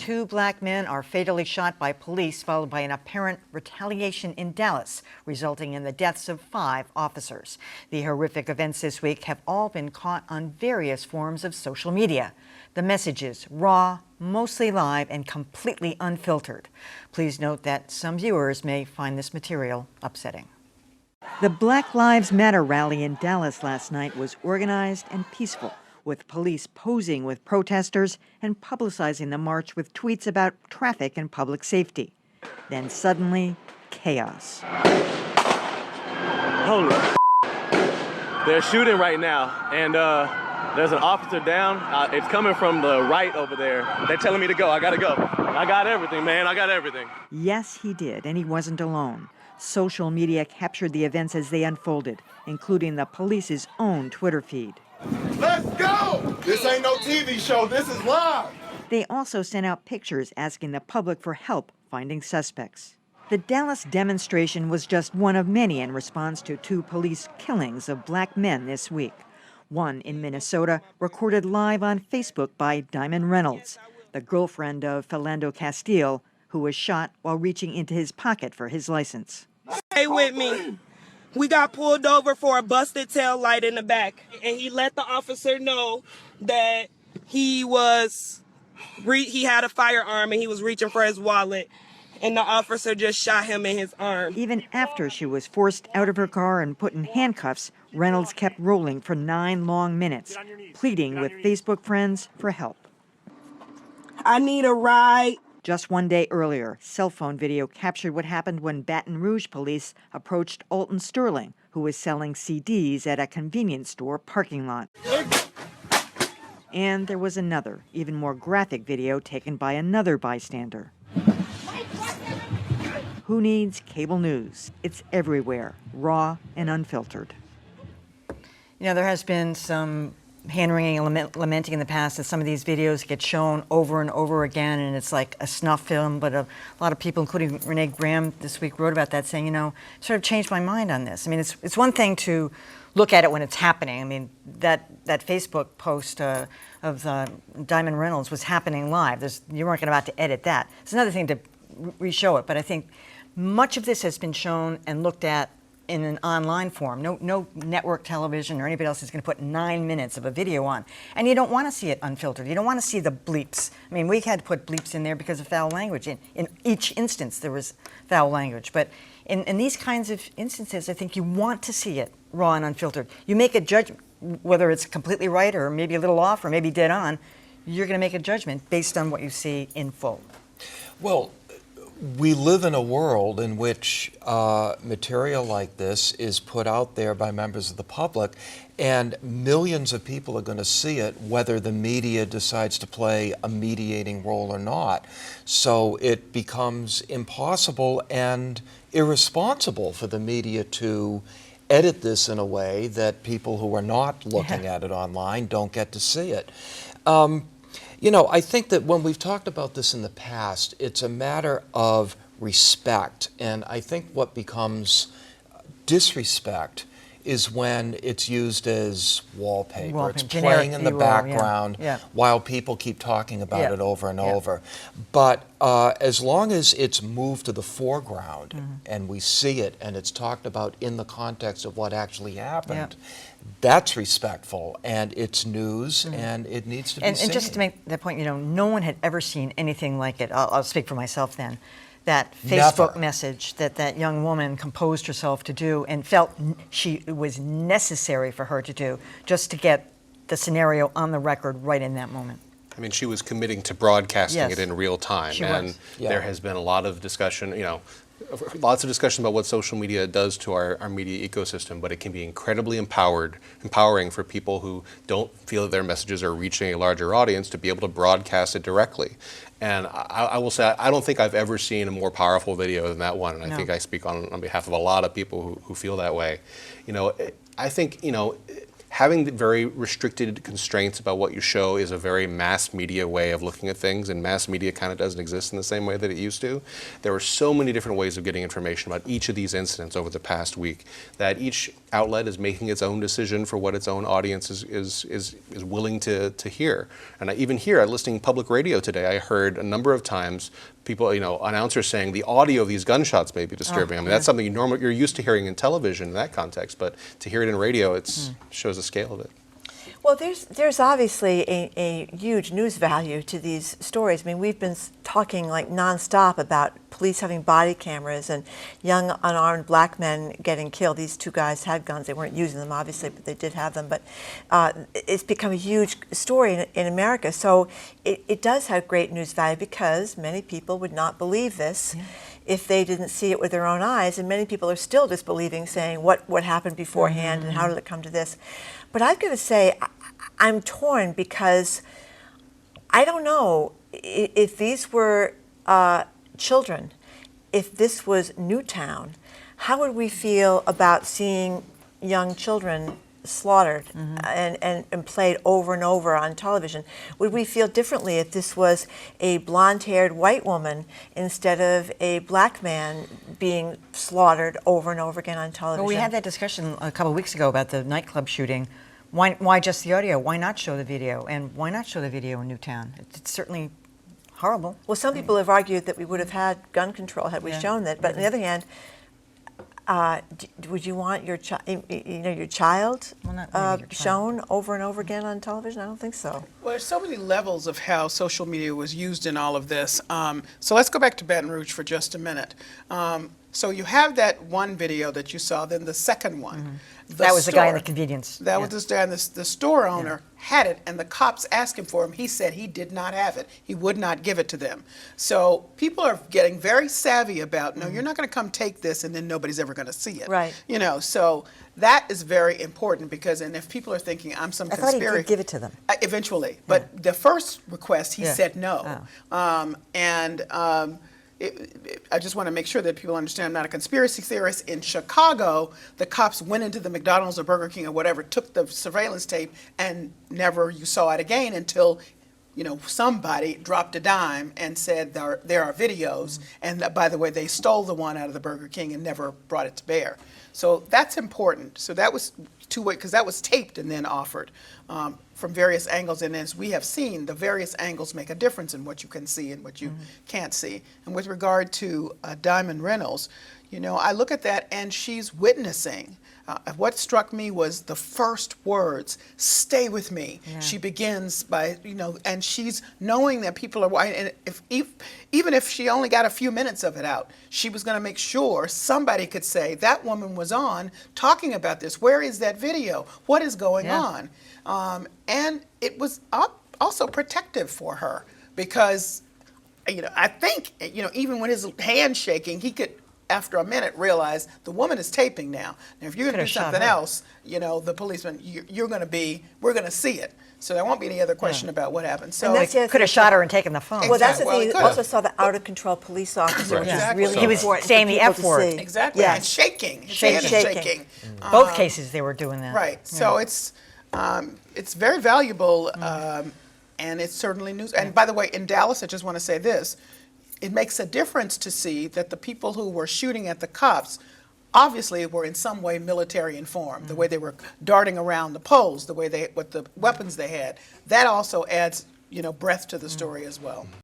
2 black men are fatally shot by police, followed by an apparent retaliation in Dallas, resulting in the deaths of 5 officers. The horrific events this week have all been caught on various forms of social media. The messages raw, mostly live, and completely unfiltered. Please note that some viewers may find this material upsetting. The Black Lives Matter rally in Dallas last night was organized and peaceful, with police posing with protesters and publicizing the march with tweets about traffic and public safety. Then suddenly, chaos. Holy they're shooting right now, and there's an officer down. It's coming from the right over there. They're telling me to go. I gotta go. I got everything, man. I got everything. Yes, he did, and he wasn't alone. Social media captured the events as they unfolded, including the police's own Twitter feed. Let's go! This ain't no TV show, this is live! They also sent out pictures asking the public for help finding suspects. The Dallas demonstration was just one of many in response to 2 police killings of black men this week. One in Minnesota, recorded live on Facebook by Diamond Reynolds, the girlfriend of Philando Castile, who was shot while reaching into his pocket for his license. Stay with me. We got pulled over for a busted tail light in the back, and he let the officer know that he had a firearm and he was reaching for his wallet, and the officer just shot him in his arm. Even after she was forced out of her car and put in handcuffs, Reynolds kept rolling for 9 long minutes, pleading with Facebook friends for help. I need a ride. Just one day earlier, cell phone video captured what happened when Baton Rouge police approached Alton Sterling, who was selling CDs at a convenience store parking lot. And there was another, even more graphic video taken by another bystander. Who needs cable news? It's everywhere, raw and unfiltered. You know, there has been some hand-wringing and lamenting in the past that some of these videos get shown over and over again, and it's like a snuff film, but a lot of people, including Renee Graham this week, wrote about that, saying, you know, sort of changed my mind on this. I mean, it's one thing to look at it when it's happening. I mean, that Facebook post of Diamond Reynolds was happening live. You weren't about to edit that. It's another thing to re-show it, but I think much of this has been shown and looked at in an online form. No network television or anybody else is going to put 9 minutes of a video on. And you don't want to see it unfiltered. You don't want to see the bleeps. I mean, we had to put bleeps in there because of foul language. In each instance, there was foul language. But in these kinds of instances, I think you want to see it raw and unfiltered. You make a judgment, whether it's completely right or maybe a little off or maybe dead on, you're going to make a judgment based on what you see in full. Well, we live in a world in which material like this is put out there by members of the public, and millions of people are going to see it, whether the media decides to play a mediating role or not. So it becomes impossible and irresponsible for the media to edit this in a way that people who are not looking at it online don't get to see it. You know, I think that when we've talked about this in the past, it's a matter of respect. And I think what becomes disrespect is when it's used as wallpaper. It's playing in the background while people keep talking about it over and over. But as long as it's moved to the foreground and we see it and it's talked about in the context of what actually happened, that's respectful, and it's news, and it needs to be seen. And just to make that point, you know, no one had ever seen anything like it. I'll speak for myself then. That Facebook message that young woman composed herself to do and felt it was necessary for her to do, just to get the scenario on the record right in that moment. I mean, she was committing to broadcasting it in real time, and there has been a lot of discussion, you know, lots of discussion about what social media does to our media ecosystem, but it can be incredibly empowering for people who don't feel that their messages are reaching a larger audience to be able to broadcast it directly. And I will say, I don't think I've ever seen a more powerful video than that one, and I think I speak on behalf of a lot of people who feel that way. You know, I think, you know, having the very restricted constraints about what you show is a very mass media way of looking at things, and mass media kind of doesn't exist in the same way that it used to. There were so many different ways of getting information about each of these incidents over the past week that each outlet is making its own decision for what its own audience is willing to hear. And even here, at listening to public radio today, I heard a number of times people, announcers saying the audio of these gunshots may be disturbing. I mean, that's something you're used to hearing in television in that context, but to hear it in radio, it shows the scale of it. Well, there's obviously a huge news value to these stories. I mean, we've been talking like nonstop about police having body cameras and young unarmed black men getting killed. These two guys had guns. They weren't using them, obviously, but they did have them. But it's become a huge story in America. So it does have great news value because many people would not believe this if they didn't see it with their own eyes. And many people are still disbelieving, saying what happened beforehand and how did it come to this. But I've got to say, I'm torn because I don't know if these were children, if this was Newtown, how would we feel about seeing young children slaughtered and played over and over on television? Would we feel differently if this was a blonde-haired white woman instead of a black man being slaughtered over and over again on television? Well, we had that discussion a couple of weeks ago about the nightclub shooting. Why just the audio? Why not show the video? And why not show the video in Newtown? It's certainly horrible. Well, some people have argued that we would have had gun control had we shown that. But on the other hand, would you want your child shown over and over again on television? I don't think so. Well, there's so many levels of how social media was used in all of this. So let's go back to Baton Rouge for just a minute. So you have that one video that you saw, then the second one. That was the guy in the convenience. That was this guy, and the store owner had it, and the cops asked him for him. He said he did not have it. He would not give it to them. So people are getting very savvy about, no, you're not going to come take this, and then nobody's ever going to see it. Right. So that is very important because, and if people are thinking, I'm some conspiracy. I thought he did give it to them. Eventually. But the first request, he said no. I just want to make sure that people understand I'm not a conspiracy theorist. In Chicago, the cops went into the McDonald's or Burger King or whatever, took the surveillance tape, and never you saw it again until somebody dropped a dime and said there are videos. And by the way, they stole the one out of the Burger King and never brought it to bear. So that's important. So that was two-way, because that was taped and then offered from various angles. And as we have seen, the various angles make a difference in what you can see and what you can't see. And with regard to Diamond Reynolds, I look at that and she's witnessing. What struck me was the first words, "Stay with me." Yeah. She begins by, and she's knowing that people are white. And even if she only got a few minutes of it out, she was going to make sure somebody could say, that woman was on talking about this. Where is that video? What is going on? And it was also protective for her because, I think, even with his hand shaking, he could, after a minute, realize the woman is taping now. Now, if you're going to do something else, the policeman, we're going to see it. So there won't be any other question about what happened. So they could have shot her and taken the phone. Well, that's the thing. You also saw the out-of-control police officer. Right. Exactly. Really he was saying the F word. Exactly. Yes. And shaking. His Shaking. hand is shaking. Both cases they were doing that. Right. So it's very valuable, and it's certainly news. And by the way, in Dallas, I just want to say this. It makes a difference to see that the people who were shooting at the cops obviously were in some way military informed, the way they were darting around the poles, what the weapons they had. That also adds, breadth to the story as well.